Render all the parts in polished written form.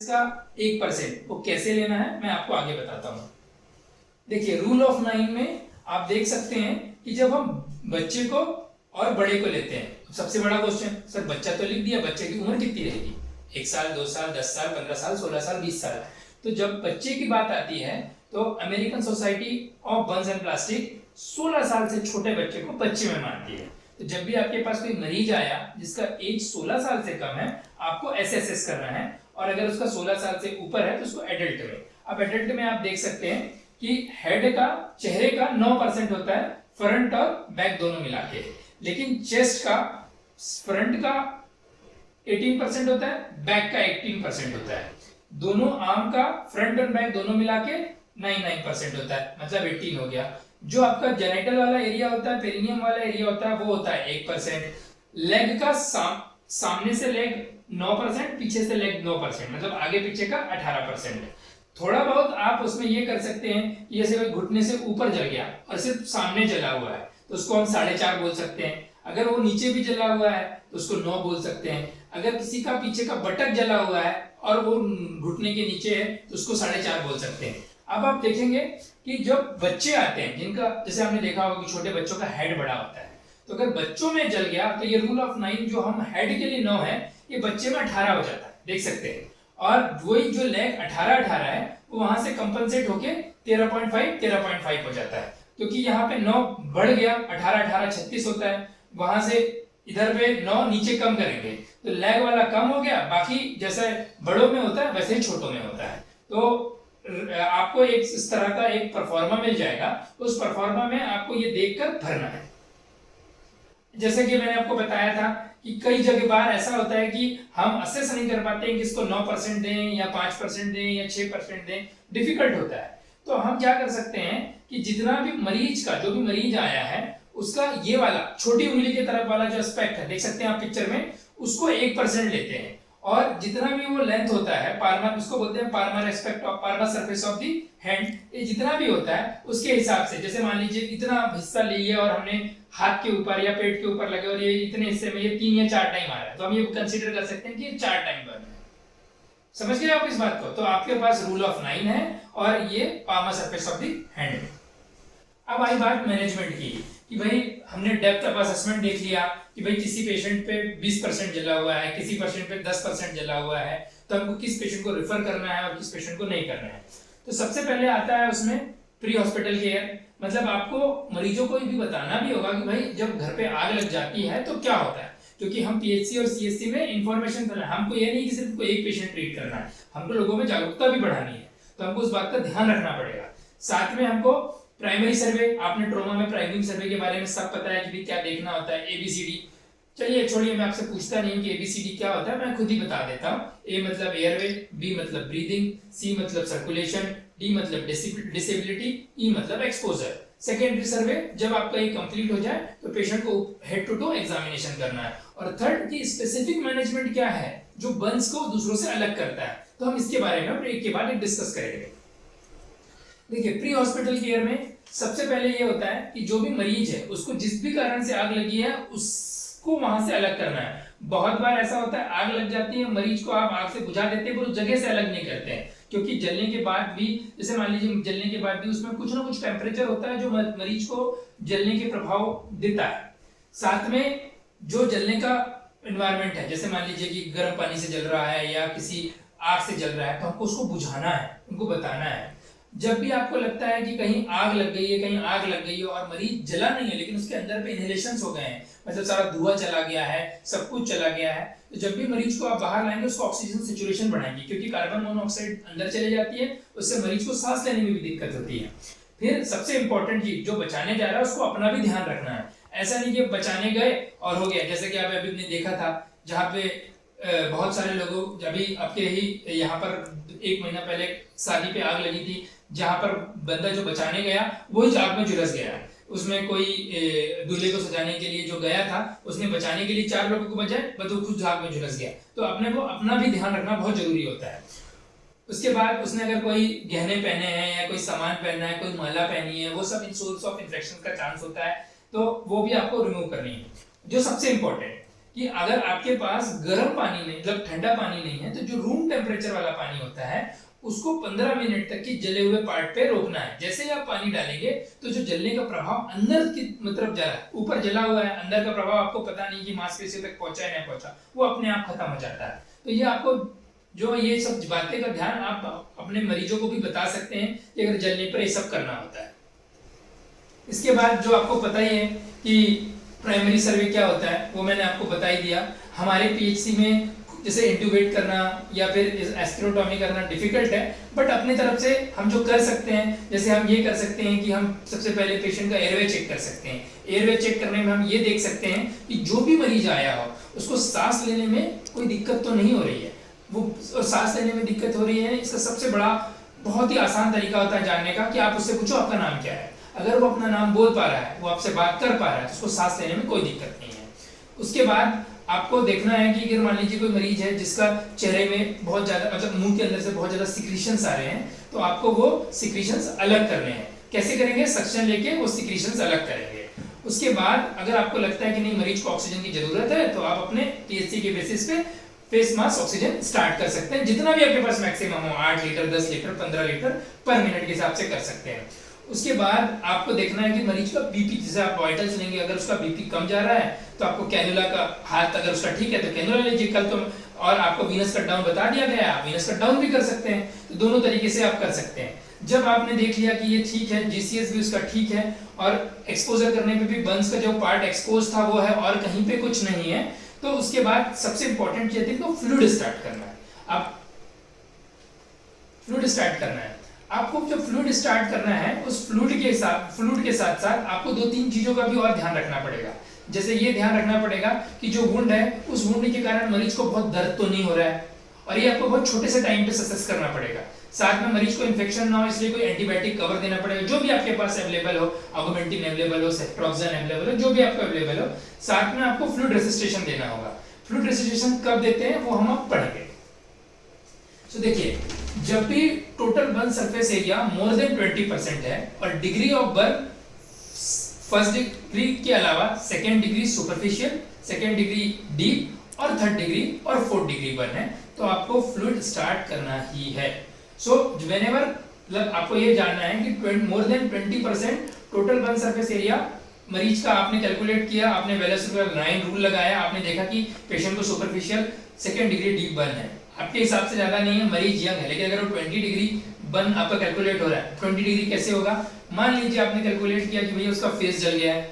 इसका 1% वो कैसे लेना है मैं आपको आगे बताता हूँ। देखिए रूल ऑफ 9 में आप देख सकते हैं कि जब हम बच्चे को और बड़े को लेते हैं, सबसे बड़ा क्वेश्चन सर बच्चा तो लिख दिया, बच्चे की उम्र कितनी रहेगी, 1 साल 2 साल 10 साल 15 साल 16 साल 20 साल। तो जब बच्चे की बात आती है तो American society of Burns and plastic 16 साल से छोटे बच्चे को बच्चे में मानती है। तो जब भी आपके पास कोई मरीज आया जिसका एज 16 साल से कम है, आपको एसएसएस करना है, और अगर उसका 16 साल से ऊपर है तो उसको एडल्ट में। अब एडल्ट में आप देख सकते हैं कि हेड का, चेहरे का 9% होता है, फ्रंट और बैक दोनों मिला के, लेकिन चेस्ट का, फ्रंट का 18% होता है, बैक का 18% होता है, दोनों आर्म का फ्रंट और बैक दोनों मिला के 9% होता है, मतलब 18 हो गया। जो आपका जेनिटल वाला एरिया होता है, पेरिनियम वाला एरिया होता है, वो होता है 1%। लेग का सामने से लेग 9%, पीछे से लेग 9%, मतलब आगे पीछे का 18%। थोड़ा बहुत आप उसमें ये कर सकते हैं कि जैसे कोई घुटने से ऊपर जल गया और सिर्फ सामने जला हुआ है तो उसको हम 4.5 बोल सकते हैं। अगर वो नीचे भी जला हुआ है तो उसको 9 बोल सकते हैं। अगर किसी का पीछे का बटक जला हुआ है और वो घुटने के नीचे है तो उसको 4.5 बोल सकते हैं। अब आप देखेंगे कि जब बच्चे आते हैं जिनका, जैसे हमने देखा होगा कि छोटे बच्चों का हेड बड़ा होता है, तो अगर बच्चों में जल गया तो ये रूल ऑफ 9 जो हम हेड के लिए 9 है, ये बच्चे में 18 हो जाता है, देख सकते हैं। और वही जो लेग 18 है वो वहां से कंपनसेट होके 13.5 हो जाता है, क्योंकि यहाँ पे 9 बढ़ गया, 18 36 होता है, वहां से इधर पे 9 नीचे कम करेंगे तो लेग वाला कम हो गया, बाकी जैसे बड़ों में होता है वैसे ही छोटों में होता है। तो आपको एक इस तरह का एक परफॉर्मा मिल जाएगा, उस परफॉर्मा में आपको ये देखकर भरना है। जैसे कि मैंने आपको बताया था कि कई जगह बार ऐसा होता है कि हम असेस नहीं कर पाते हैं कि इसको 9% दें या 5% दें या 6% दें, डिफिकल्ट होता है। तो हम क्या कर सकते हैं कि जितना भी मरीज का, जो भी मरीज आया है, उसका ये वाला छोटी उंगली के तरफ वाला जो एस्पेक्ट है, देख सकते हैं आप पिक्चर में, उसको 1% लेते हैं, और जितना भी वो लेंथ होता है, पार्मर, उसको बोलते हैं Parmar aspect of, Parmar surface of the hand, ये जितना भी होता है उसके हिसाब से, जैसे मान लीजिए इतना हिस्सा लिए और हमने हाथ के ऊपर या पेट के ऊपर लगे और ये इतने हिस्से में ये 3 या 4 टाइम आ रहा है, तो हम ये कंसीडर कर सकते हैं कि ये 4 टाइम बर्न है। समझ गए आप इस बात को? तो आपके पास रूल ऑफ 9 है और ये Parmar surface of the hand है। अब आई बात मैनेजमेंट की कि भाई हमने डेप्थ ऑफ असेसमेंट देख लिया कि भाई किसी पेशेंट पे 20% जला हुआ है, किसी पेशेंट पे 10% जला हुआ है, तो हमको किस पेशेंट को रेफर करना है और किस पेशेंट को नहीं करना है। तो सबसे पहले आता है उसमें प्री हॉस्पिटल केयर, मतलब आपको मरीजों को भी बताना भी होगा कि भाई जब घर पे आग लग जाती है तो क्या होता है, क्योंकि हम पीएचसी और सीएचसी में इंफॉर्मेशन करना है, हमको ये नहीं कि सिर्फ एक पेशेंट ट्रीट करना है, हमको लोगों में जागरूकता भी बढ़ानी है, तो हमको उस बात का ध्यान रखना पड़ेगा। साथ में हमको प्राइमरी सर्वे, आपने ट्रॉमा में प्राइमरी सर्वे के बारे में सब पता है कि क्या देखना होता है, एबीसीडी। चलिए छोड़िए, मैं आपसे पूछता नहीं कि एबीसीडी क्या होता है, मैं खुद ही बता देता हूँ। ए मतलब एयरवे, बी मतलब ब्रीदिंग, सी मतलब सर्कुलेशन, डी मतलब डिसेबिलिटी, ई मतलब एक्सपोजर। सेकेंडरी सर्वे जब आपका ये कंप्लीट हो जाए तो पेशेंट को हेड टू टो एग्जामिनेशन करना है। और थर्ड की स्पेसिफिक मैनेजमेंट क्या है जो बर्न्स को दूसरों से अलग करता है, तो हम इसके बारे में एक के बाद एक डिस्कस करेंगे। देखिए प्री हॉस्पिटल केयर में सबसे पहले ये होता है कि जो भी मरीज है उसको जिस भी कारण से आग लगी है उसको वहां से अलग करना है। बहुत बार ऐसा होता है आग लग जाती है, मरीज को आप आग से बुझा देते हैं पर उस जगह से अलग नहीं करते हैं, क्योंकि जलने के बाद भी, जैसे मान लीजिए जलने के बाद भी उसमें कुछ ना कुछ टेम्परेचर होता है जो मरीज को जलने के प्रभाव देता है। साथ में जो जलने का एनवायरमेंट है, जैसे मान लीजिए कि गर्म पानी से जल रहा है या किसी आग से जल रहा है, तो हमको उसको बुझाना है, उनको बताना है। जब भी आपको लगता है कि कहीं आग लग गई है, कहीं आग लग गई है और मरीज जला नहीं है लेकिन उसके अंदर पे इनहेलेशंस हो गए हैं, मतलब सारा धुआं चला गया है, सब कुछ चला गया है, तो जब भी मरीज को आप बाहर लाएंगे उसको ऑक्सीजन सैचुरेशन बढ़ाएंगे, क्योंकि कार्बन मोनोऑक्साइड अंदर चले जाती है, उससे मरीज को सांस लेने में भी दिक्कत होती है। फिर सबसे इंपॉर्टेंट चीज, जो बचाने जा रहा है उसको अपना भी ध्यान रखना है। ऐसा नहीं कि बचाने गए और हो गया, जैसे कि आप अभी ने देखा था जहाँ पे बहुत सारे लोगों, अभी आपके ही यहाँ पर 1 महीना पहले शादी पे आग लगी थी, जहां पर बंदा जो बचाने गया वही आग में झुलस गया। उसमें कोई दूल्हे को सजाने के लिए जो गया था उसने बचाने के लिए 4 लोगों को बचाए, बस वो खुद आग में झुलस गया। तो अपने को अपना भी ध्यान रखना बहुत जरूरी होता है। उसके बाद उसने अगर कोई गहने पहने हैं या कोई सामान पहनना है, कोई माला पहनी है, वो सब इन सोर्स ऑफ इन्फेक्शन का चांस होता है, तो वो भी आपको रिमूव करनी है। जो सबसे इंपॉर्टेंट कि अगर आपके पास गर्म पानी नहीं, मतलब ठंडा पानी नहीं है, तो जो रूम टेम्परेचर वाला पानी होता है उसको 15 मिनट तक की जले हुए पार्ट पे रोकना है। जैसे ही आप पानी डालेंगे तो जो जलने का प्रभाव अंदर की मतलब जला, ऊपर जला हुआ है, अंदर का प्रभाव आपको पता नहीं कि मांसपेशियों तक पहुंचा है नहीं पहुंचा, वो अपने आप खत्म हो जाता है। तो ये आपको जो ये सब बातें का ध्यान आप अपने मरीजों को भी बता सकते हैं कि अगर जलने पर ये सब करना होता है। इसके बाद जो आपको पता ही है कि प्राइमरी सर्वे क्या होता है, वो मैंने आपको बता ही दिया। हमारे पीएचसी में जैसे इंट्यूबेट करना या फिर एस्क्लेरोटॉमी करना डिफिकल्ट है, बट अपनी तरफ से हम जो कर सकते हैं, जैसे हम ये कर सकते हैं कि हम सबसे पहले पेशेंट का एयरवे चेक कर सकते हैं। एयरवे चेक करने में हम ये देख सकते हैं कि जो भी मरीज आया हो उसको सांस लेने में कोई दिक्कत तो नहीं हो रही है, वो और सांस लेने में दिक्कत हो रही है, इसका सबसे बड़ा बहुत ही आसान तरीका होता है जानने का कि आप उससे पूछो आपका नाम क्या है। अगर वो अपना नाम बोल पा रहा है, वो आपसे बात कर पा रहा है, तो उसको सांस लेने में कोई दिक्कत नहीं है। उसके बाद आपको देखना है कि अगर मान लीजिए कोई मरीज है जिसका चेहरे में बहुत ज्यादा मतलब मुंह के अंदर से बहुत ज्यादा सिक्रीशंस आ रहे हैं, तो आपको वो सिक्रीशंस अलग करने हैं। कैसे करेंगे? सक्शन लेके वो सिक्रीशंस अलग करेंगे। उसके बाद अगर आपको लगता है कि नहीं मरीज को ऑक्सीजन की जरूरत है, तो आप अपने पीएचसी के बेसिस पे फेस मास्क ऑक्सीजन स्टार्ट कर सकते हैं, जितना भी आपके पास मैक्सिमम हो, 8 लीटर 10 लीटर 15 लीटर पर मिनट के हिसाब से कर सकते हैं। उसके बाद आपको देखना है कि मरीज का बीपी, जैसे आप वाइटल्स लेंगे, अगर उसका बीपी कम जा रहा है तो आपको कैनुला का हाथ, अगर उसका ठीक है तो कैनुला लीजिए कल तो, और आपको वीनस कट डाउन बता दिया गया है, आप वीनस कट डाउन भी कर सकते हैं। तो दोनों तरीके से आप कर सकते हैं। जब आपने देख लिया कि ये ठीक है, जीसीएस भी उसका ठीक है और एक्सपोजर करने पे भी बंस का जो पार्ट एक्सपोज था वो है और कहीं पे कुछ नहीं है, तो उसके बाद सबसे इंपॉर्टेंट क्या थी, तो फ्लूइड स्टार्ट करना है। आप फ्लूइड स्टार्ट करना है। आपको जब फ्लूइड स्टार्ट करना है, उस फ्लूइड के साथ साथ आपको 2-3 चीजों का भी और ध्यान रखना पड़ेगा। जैसे ये ध्यान रखना पड़ेगा कि जो वुंड है, उस वुंड के कारण मरीज को बहुत दर्द तो नहीं हो रहा है, और ये आपको बहुत छोटे से टाइम पे ससेस करना पड़ेगा। साथ में मरीज को इन्फेक्शन ना हो, इसलिए कोई एंटीबायोटिक कवर देना पड़ेगा, जो भी आपके पास अवेलेबल हो, ऑगमेंटिन अवेलेबल हो, सेफ्ट्रोक्सन अवेलेबल हो, जो भी आपको अवेलेबल हो। साथ में आपको फ्लूइड रेसिस्टेशन देना होगा। फ्लूइड रेसिस्टेशन कब देते हैं वो हम अब पढ़ेंगे। तो देखिए, जब भी total burn surface area more than 20% है और degree of burn first degree के अलावा second degree superficial, second degree deep और थर्ड डिग्री और फोर्थ डिग्री बर्न है, तो आपको फ्लूइड स्टार्ट करना ही है। सो व्हेनेवर, मतलब आपको ये जानना है कि more than 20% total burn surface area मरीज का आपने कैलकुलेट किया, आपने वेलस रूल लगाया, आपने देखा कि पेशेंट को superficial second degree deep burn है, आपके हिसाब से ज्यादा नहीं है, मरीज यंग है, लेकिन अगर वो 20 डिग्री बर्न आपका कैलकुलेट हो रहा है, 20 डिग्री कैसे होगा? मान लीजिए आपने कैलकुलेट किया कि भैया उसका फेस जल गया है,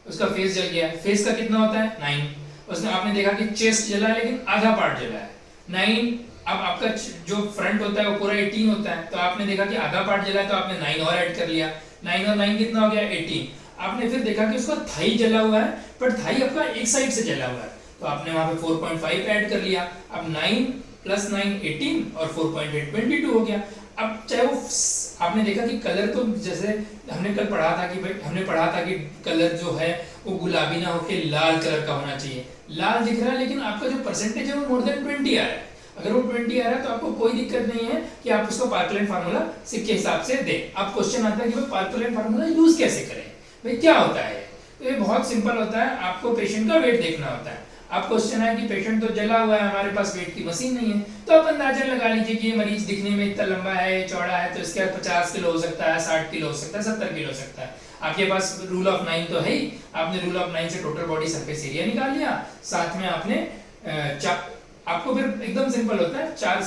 उसका फेस जल गया है, फेस का कितना होता है 9, उसने आपने देखा कि चेस्ट जला है लेकिन आधा पार्ट जला है 9। अब आपका जो फ्रंट होता है वो पूरा 18 होता है, तो आपने देखा कि आधा पार्ट जला है, तो आपने 9 और ऐड कर लिया, 9 और 9 कितना हो गया 18। आपने फिर देखा कि उसका थाई जला हुआ है, पर थाई आपका एक साइड से जला हुआ है, तो आपने वहां पे 4.5 ऐड कर लिया। अब 9 + 9 18 और 4.8 22 हो गया। अब चाहे वो आपने देखा कि कलर, तो जैसे हमने कल पढ़ा था कि हमने पढ़ा था कि कलर जो है वो गुलाबी ना होके लाल कलर का होना चाहिए। लाल दिख रहा है लेकिन आपका जो परसेंटेज है वो मोर देन 20 आ रहा है। अगर वो 20 आ रहा है तो आपको कोई दिक्कत नहीं है कि आप उसको पार्कलेट फार्मूला के हिसाब से दें। अब क्वेश्चन आता है कि भाई पार्कलेट फार्मूला यूज कैसे करें, भाई क्या होता है? तो ये बहुत सिंपल होता है, आपको पेशेंट का वेट देखना होता है। अब क्वेश्चन है कि पेशेंट तो जला हुआ है, हमारे पास वेट की मशीन नहीं है, तो आप अंदाजा लगा लीजिए कि ये मरीज दिखने में इतना लंबा है, चौड़ा है, तो इसका 50 किलो हो सकता है, 60 किलो हो सकता है, 70 किलो हो सकता है। आपके पास रूल ऑफ 9 तो है ही, आपने रूल ऑफ 9 से टोटल बॉडी सरफेस एरिया निकाल लिया, साथ में आपने आपको फिर एकदम सिंपल होता है, 4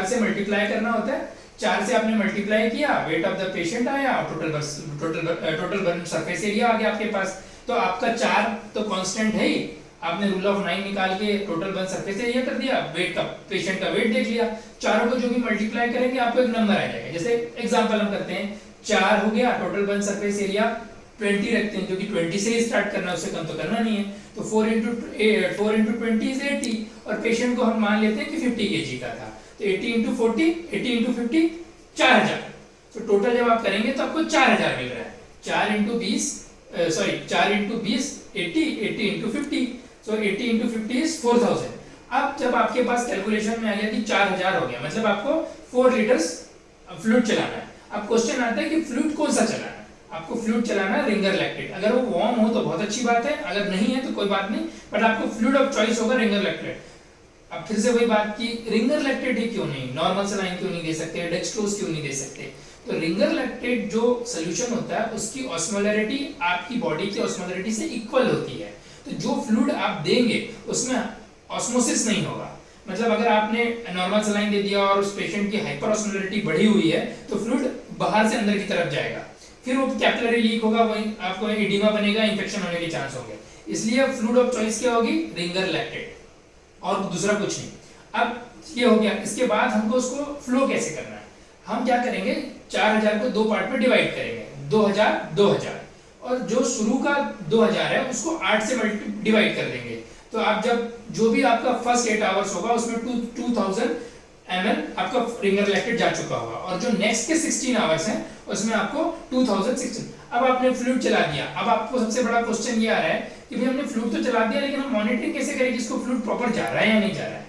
से मल्टीप्लाई करना होता है। 4 से आपने मल्टीप्लाई किया, वेट ऑफ द पेशेंट आया और टोटल बर्न सरफेस एरिया आ गया आपके पास। तो आपका 4 तो कांस्टेंट है ही, आपने रूल ऑफ 9 निकाल के टोटल बर्न सरफेस एरिया कर दिया, वेट का पेशेंट का वेट देख लिया, चारों को जो भी मल्टीप्लाई करेंगे आपको एक नंबर आ जाएगा। जैसे एग्जांपल हम करते हैं, 4 हो गया, टोटल बर्न सरफेस एरिया 20 रखते हैं क्योंकि 20 से ही स्टार्ट करना है, उससे कम तो करना नहीं है, तो 4 into 20 is 80 और पेशेंट को हम मान लेते हैं कि 50 kg का था, तो 80 into 40, 80 into 50 4000। तो टोटल जब आप करेंगे तो आपको 4000 मिल रहा है। 4 into 20 80, 80 into 50, so 80 into 50 is 4000। अब जब आपके पास कैलकुलेशन में आ गया कि 4000 हो गया, मतलब आपको 4 लीटर्स फ्लूइड चलाना है। अब क्वेश्चन आता है कि फ्लूइड कौन सा चलाना है। आपको फ्लूइड चलाना है रिंगर लैक्टेट। अगर वो वार्म हो तो बहुत अच्छी बात है, अगर नहीं है तो कोई बात नहीं, बट आपको फ्लूइड ऑफ चॉइस होगा रिंगर लैक्टेट। अब फिर से वही बात की रिंगर लैक्टेट ही क्यों नहीं, नॉर्मल सलाइन क्यों नहीं दे सकते, डेक्सट्रोज क्यों नहीं दे सकते? तो रिंगर लैक्टेट जो सोल्यूशन होता है उसकी ऑस्मोलैरिटी आपकी बॉडी की ऑस्मोलैरिटी से इक्वल होती है, तो जो फ्लूइड आप देंगे उसमें ऑस्मोसिस नहीं होगा। मतलब अगर आपने नॉर्मल सलाइन दे दिया और उस पेशेंट की हाइपर ऑस्मोलैरिटी बढ़ी हुई है तो फ्लूइड बाहर से अंदर की तरफ जाएगा, फिर वो कैपिलरी लीक होगा, वही आपको एडिमा बनेगा, इंफेक्शन होने के चांस होंगे। इसलिए फ्लूइड ऑफ चॉइस क्या होगी, रिंगर लैक्टेट, और दूसरा कुछ नहीं। अब ये हो गया, इसके बाद हमको उसको फ्लो कैसे करना है? हम क्या करेंगे, 4000 को दो पार्ट में डिवाइड करेंगे, 2000 2000, और जो शुरू का 2000 है उसको 8 से डिवाइड कर देंगे। तो आप जब जो भी आपका फर्स्ट 8 आवर्स होगा उसमें 2000 ml आपका रिंगर लैक्टेट जा चुका होगा, और जो नेक्स्ट के 16 आवर्स हैं उसमें आपको 2016। अब आपने फ्लूइड चला दिया, अब आपको सबसे बड़ा क्वेश्चन ये आ रहा है कि भाई हमने फ्लूइड तो चला दिया, लेकिन हम मॉनिटरिंग कैसे करें कि इसको फ्लूइड प्रॉपर जा रहा है या नहीं जा रहा है?